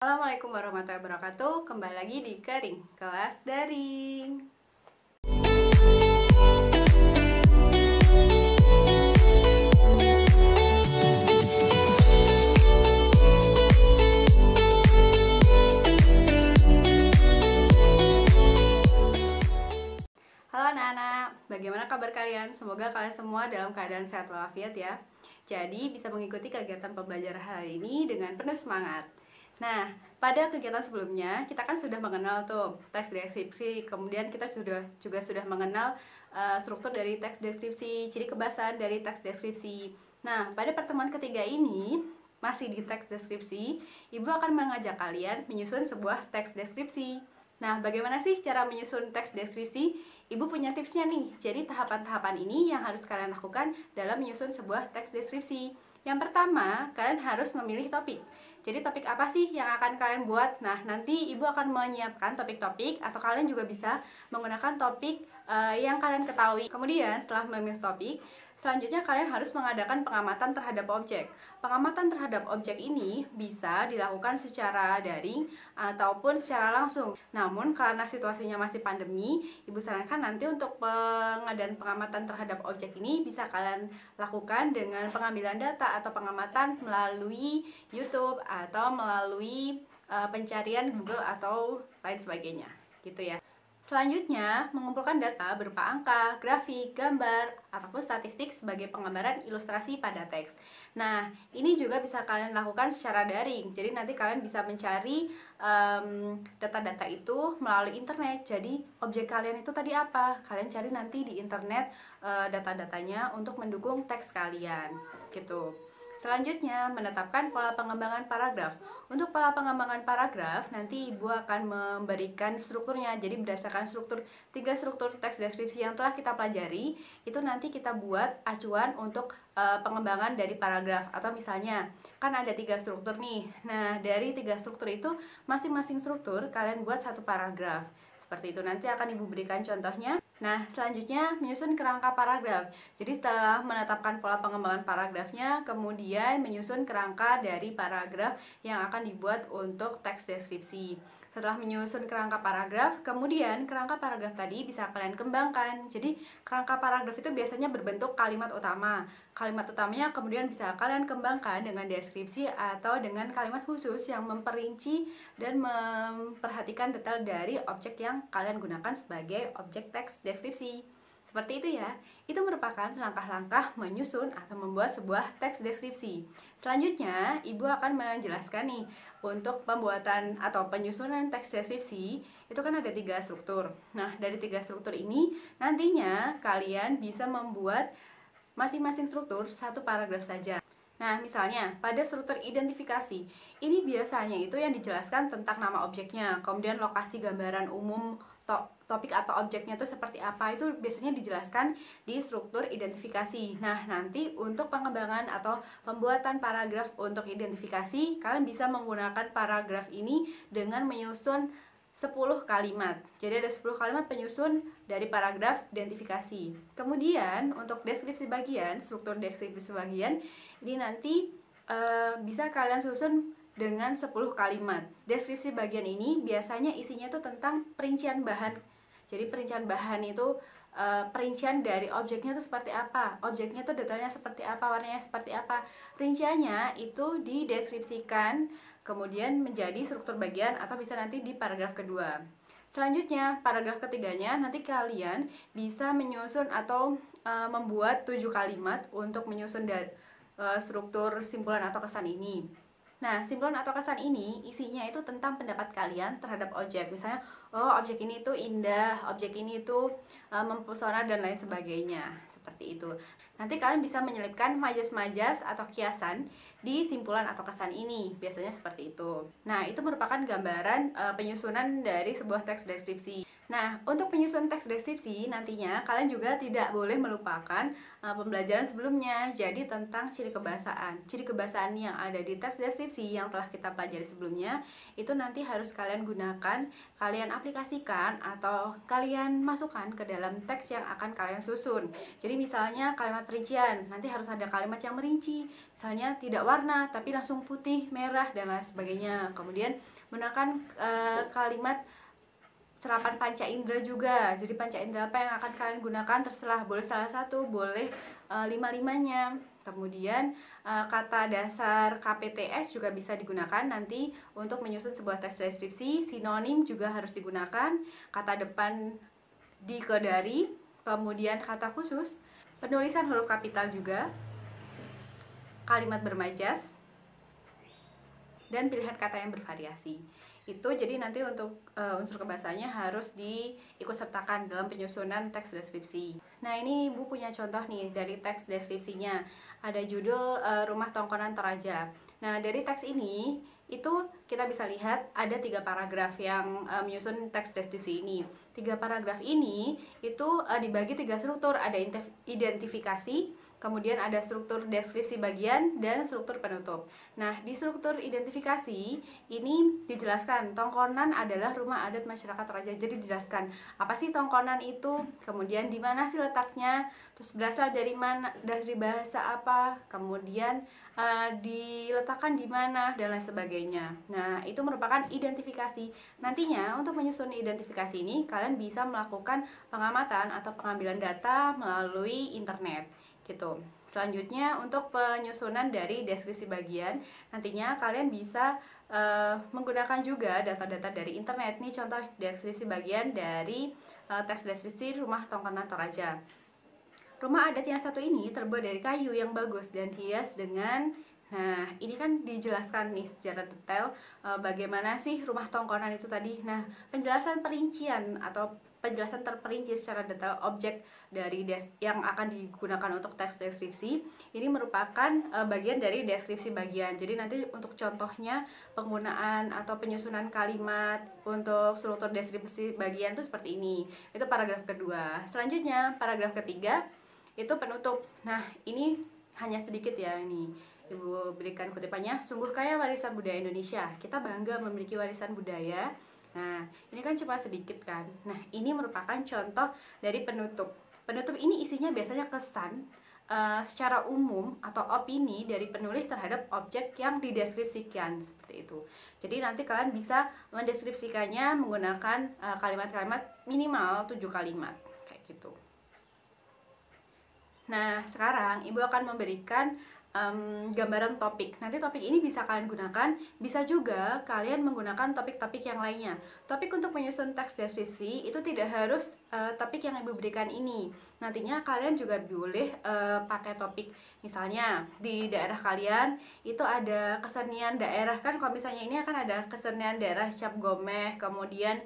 Assalamualaikum warahmatullahi wabarakatuh. Kembali lagi di Kering Kelas Daring. Halo anak-anak, bagaimana kabar kalian? Semoga kalian semua dalam keadaan sehat walafiat ya. Jadi bisa mengikuti kegiatan pembelajaran hari ini dengan penuh semangat. Nah, pada kegiatan sebelumnya kita kan sudah mengenal tuh teks deskripsi, kemudian kita juga sudah mengenal struktur dari teks deskripsi, ciri kebahasan dari teks deskripsi. Nah, pada pertemuan ketiga ini masih di teks deskripsi, Ibu akan mengajak kalian menyusun sebuah teks deskripsi. Nah, bagaimana sih cara menyusun teks deskripsi? Ibu punya tipsnya nih. Jadi tahapan-tahapan ini yang harus kalian lakukan dalam menyusun sebuah teks deskripsi. Yang pertama, kalian harus memilih topik. Jadi topik apa sih yang akan kalian buat? Nah, nanti Ibu akan menyiapkan topik-topik atau kalian juga bisa menggunakan topik yang kalian ketahui. Kemudian setelah memilih topik, selanjutnya kalian harus mengadakan pengamatan terhadap objek. Pengamatan terhadap objek ini bisa dilakukan secara daring ataupun secara langsung. Namun karena situasinya masih pandemi, Ibu sarankan nanti untuk pengadaan pengamatan terhadap objek ini bisa kalian lakukan dengan pengambilan data atau pengamatan melalui YouTube atau melalui pencarian Google atau lain sebagainya, gitu ya. Selanjutnya, mengumpulkan data berupa angka, grafik, gambar, ataupun statistik sebagai penggambaran ilustrasi pada teks. Nah, ini juga bisa kalian lakukan secara daring. Jadi nanti kalian bisa mencari data-data itu melalui internet. Jadi objek kalian itu tadi apa? Kalian cari nanti di internet data-datanya untuk mendukung teks kalian, gitu. Selanjutnya, menetapkan pola pengembangan paragraf. Untuk pola pengembangan paragraf, nanti Ibu akan memberikan strukturnya. Jadi berdasarkan tiga struktur teks deskripsi yang telah kita pelajari, itu nanti kita buat acuan untuk pengembangan dari paragraf. Atau misalnya, kan ada 3 struktur nih. Nah, dari 3 struktur itu, masing-masing struktur kalian buat satu paragraf. Seperti itu, nanti akan Ibu berikan contohnya. Nah, selanjutnya menyusun kerangka paragraf. Jadi setelah menetapkan pola pengembangan paragrafnya, kemudian menyusun kerangka dari paragraf yang akan dibuat untuk teks deskripsi. Setelah menyusun kerangka paragraf, kemudian kerangka paragraf tadi bisa kalian kembangkan. Jadi kerangka paragraf itu biasanya berbentuk kalimat utama. Kalimat utamanya kemudian bisa kalian kembangkan dengan deskripsi atau dengan kalimat khusus yang memperinci dan memperhatikan detail dari objek yang kalian gunakan sebagai objek teks deskripsi. Seperti itu ya. Itu merupakan langkah-langkah menyusun atau membuat sebuah teks deskripsi. Selanjutnya, Ibu akan menjelaskan nih untuk pembuatan atau penyusunan teks deskripsi itu kan ada 3 struktur. Nah, dari 3 struktur ini nantinya kalian bisa membuat masing-masing struktur satu paragraf saja. Nah, misalnya pada struktur identifikasi, ini biasanya itu yang dijelaskan tentang nama objeknya, kemudian lokasi gambaran umum topik atau objeknya itu seperti apa, itu biasanya dijelaskan di struktur identifikasi. Nah, nanti untuk pengembangan atau pembuatan paragraf untuk identifikasi, kalian bisa menggunakan paragraf ini dengan menyusun 10 kalimat. Jadi ada 10 kalimat penyusun dari paragraf identifikasi. Kemudian untuk deskripsi bagian, struktur deskripsi bagian ini nanti bisa kalian susun dengan 10 kalimat. Deskripsi bagian ini biasanya isinya itu tentang perincian bahan. Jadi perincian bahan itu perincian dari objeknya itu seperti apa, objeknya itu detailnya seperti apa, warnanya seperti apa. Rinciannya itu dideskripsikan kemudian menjadi struktur bagian atau bisa nanti di paragraf kedua. Selanjutnya, paragraf ketiganya nanti kalian bisa menyusun atau membuat 7 kalimat untuk menyusun struktur simpulan atau kesan ini. Nah, simpulan atau kesan ini isinya itu tentang pendapat kalian terhadap objek. Misalnya, oh objek ini itu indah, objek ini itu mempesona dan lain sebagainya. Seperti itu. Nanti kalian bisa menyelipkan majas-majas atau kiasan di simpulan atau kesan ini. Biasanya seperti itu. Nah, itu merupakan gambaran penyusunan dari sebuah teks deskripsi. Nah, untuk penyusunan teks deskripsi nantinya kalian juga tidak boleh melupakan pembelajaran sebelumnya. Jadi tentang ciri kebahasaan. Ciri kebahasaan yang ada di teks deskripsi yang telah kita pelajari sebelumnya itu nanti harus kalian gunakan, kalian aplikasikan atau kalian masukkan ke dalam teks yang akan kalian susun. Jadi misalnya kalimat perincian, nanti harus ada kalimat yang merinci. Misalnya tidak warna tapi langsung putih, merah dan lain sebagainya. Kemudian gunakan kalimat serapan panca indera juga. Jadi panca indera apa yang akan kalian gunakan terserah, boleh salah satu, boleh lima-limanya. Kemudian kata dasar KPTS juga bisa digunakan nanti untuk menyusun sebuah teks deskripsi. Sinonim juga harus digunakan, kata depan dikodari, kemudian kata khusus, penulisan huruf kapital juga, kalimat bermajas, dan pilihan kata yang bervariasi. Itu jadi nanti untuk unsur kebahasaannya harus diikutsertakan dalam penyusunan teks deskripsi. Nah, ini Ibu punya contoh nih dari teks deskripsinya. Ada judul Rumah Tongkonan Toraja. Nah, dari teks ini itu kita bisa lihat ada 3 paragraf yang menyusun teks deskripsi ini. 3 paragraf ini itu dibagi 3 struktur, ada identifikasi, kemudian ada struktur deskripsi bagian, dan struktur penutup. Nah, di struktur identifikasi ini dijelaskan tongkonan adalah rumah adat masyarakat Toraja. Jadi dijelaskan apa sih tongkonan itu, kemudian di mana sih letaknya, terus berasal dari mana, dari bahasa apa, kemudian diletakkan di mana, dan lain sebagainya. Nah, itu merupakan identifikasi. Nantinya untuk menyusun identifikasi ini kalian bisa melakukan pengamatan atau pengambilan data melalui internet gitu. Selanjutnya untuk penyusunan dari deskripsi bagian, nantinya kalian bisa menggunakan juga data-data dari internet. Nih contoh deskripsi bagian dari teks deskripsi Rumah Tongkonan Toraja. Rumah adat yang satu ini terbuat dari kayu yang bagus dan hias dengan, nah ini kan dijelaskan nih secara detail bagaimana sih rumah tongkonan itu tadi. Nah, penjelasan perincian atau penjelasan terperinci secara detail objek dari yang akan digunakan untuk teks deskripsi ini merupakan bagian dari deskripsi bagian. Jadi nanti untuk contohnya penggunaan atau penyusunan kalimat untuk struktur deskripsi bagian itu seperti ini. Itu paragraf kedua. Selanjutnya paragraf ketiga itu penutup. Nah, ini hanya sedikit ya, ini Ibu berikan kutipannya. Sungguh kaya warisan budaya Indonesia, kita bangga memiliki warisan budaya. Nah, ini kan cuma sedikit kan. Nah, ini merupakan contoh dari penutup. Penutup ini isinya biasanya kesan secara umum atau opini dari penulis terhadap objek yang dideskripsikan, seperti itu. Jadi nanti kalian bisa mendeskripsikannya menggunakan kalimat-kalimat minimal 7 kalimat kayak gitu. Nah, sekarang Ibu akan memberikan gambaran topik. Nanti topik ini bisa kalian gunakan, bisa juga kalian menggunakan topik-topik yang lainnya. Topik untuk menyusun teks deskripsi itu tidak harus topik yang Ibu berikan ini. Nantinya kalian juga boleh pakai topik. Misalnya di daerah kalian itu ada kesenian daerah kan, kalau misalnya ini akan ada kesenian daerah Cap Gomeh, kemudian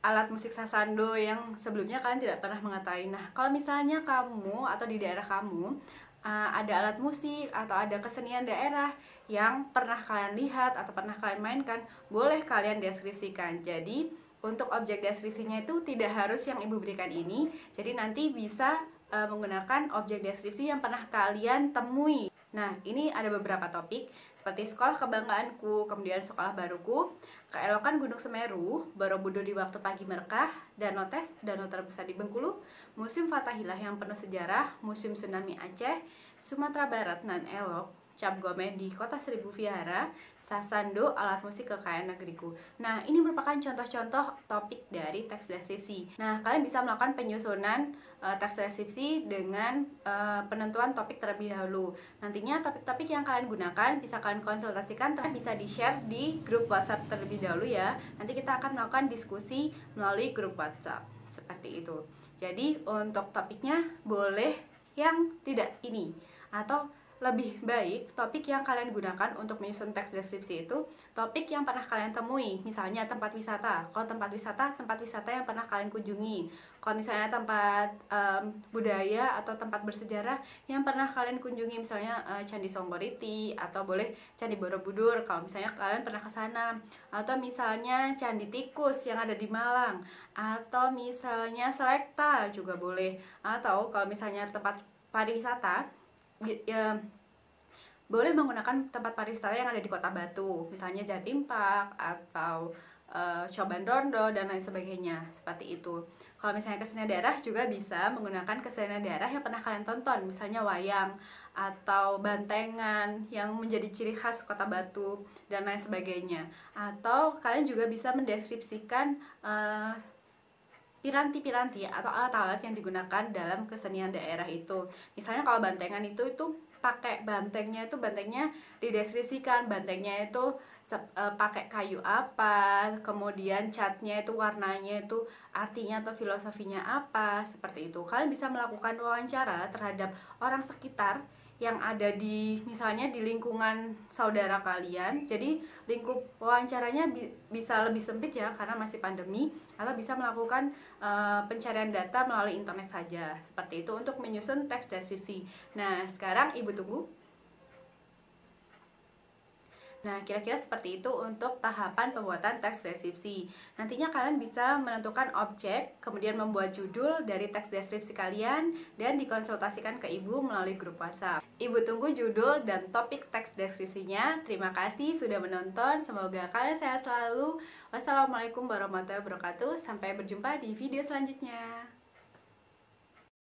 alat musik sasando yang sebelumnya kalian tidak pernah mengetahui. Nah, kalau misalnya kamu atau di daerah kamu ada alat musik atau ada kesenian daerah yang pernah kalian lihat atau pernah kalian mainkan, boleh kalian deskripsikan. Jadi, untuk objek deskripsinya itu tidak harus yang Ibu berikan ini. Jadi nanti bisa menggunakan objek deskripsi yang pernah kalian temui. Nah, ini ada beberapa topik seperti sekolah kebanggaanku, kemudian sekolah baruku, keelokan Gunung Semeru, Borobudur di waktu pagi Merkah, Danau Tes, danau terbesar di Bengkulu, Museum Fathahilah yang penuh sejarah, Museum Tsunami Aceh, Sumatera Barat nan elok, Cap Gomeh di Kota Seribu Vihara, Sasando, alat musik kekayaan negeriku. Nah, ini merupakan contoh-contoh topik dari teks deskripsi. Nah, kalian bisa melakukan penyusunan teks deskripsi dengan penentuan topik terlebih dahulu. Nantinya topik-topik yang kalian gunakan bisa kalian konsultasikan, bisa di-share di grup WhatsApp terlebih dahulu ya. Nanti kita akan melakukan diskusi melalui grup WhatsApp. Seperti itu. Jadi, untuk topiknya boleh yang tidak ini, atau lebih baik topik yang kalian gunakan untuk menyusun teks deskripsi itu topik yang pernah kalian temui. Misalnya tempat wisata. Kalau tempat wisata yang pernah kalian kunjungi. Kalau misalnya tempat budaya atau tempat bersejarah yang pernah kalian kunjungi, misalnya Candi Songgoriti atau boleh Candi Borobudur kalau misalnya kalian pernah ke sana, atau misalnya Candi Tikus yang ada di Malang, atau misalnya Selekta juga boleh, atau kalau misalnya tempat pariwisata ya, boleh menggunakan tempat pariwisata yang ada di Kota Batu, misalnya Jatim Park atau Coban Rondo dan lain sebagainya, seperti itu. Kalau misalnya kesenian daerah juga bisa menggunakan kesenian daerah yang pernah kalian tonton, misalnya wayang atau bantengan yang menjadi ciri khas Kota Batu dan lain sebagainya. Atau kalian juga bisa mendeskripsikan piranti-piranti atau alat-alat yang digunakan dalam kesenian daerah itu. Misalnya kalau bantengan itu pakai bantengnya dideskripsikan, bantengnya itu pakai kayu apa, kemudian catnya itu warnanya itu artinya atau filosofinya apa, seperti itu. Kalian bisa melakukan wawancara terhadap orang sekitar yang ada di misalnya di lingkungan saudara kalian. Jadi lingkup wawancaranya bisa lebih sempit ya karena masih pandemi, atau bisa melakukan pencarian data melalui internet saja. Seperti itu untuk menyusun teks deskripsi. Nah, sekarang Ibu tunggu. Nah, kira-kira seperti itu untuk tahapan pembuatan teks deskripsi. Nantinya kalian bisa menentukan objek, kemudian membuat judul dari teks deskripsi kalian, dan dikonsultasikan ke Ibu melalui grup WhatsApp. Ibu tunggu judul dan topik teks deskripsinya. Terima kasih sudah menonton, semoga kalian sehat selalu. Wassalamualaikum warahmatullahi wabarakatuh. Sampai berjumpa di video selanjutnya.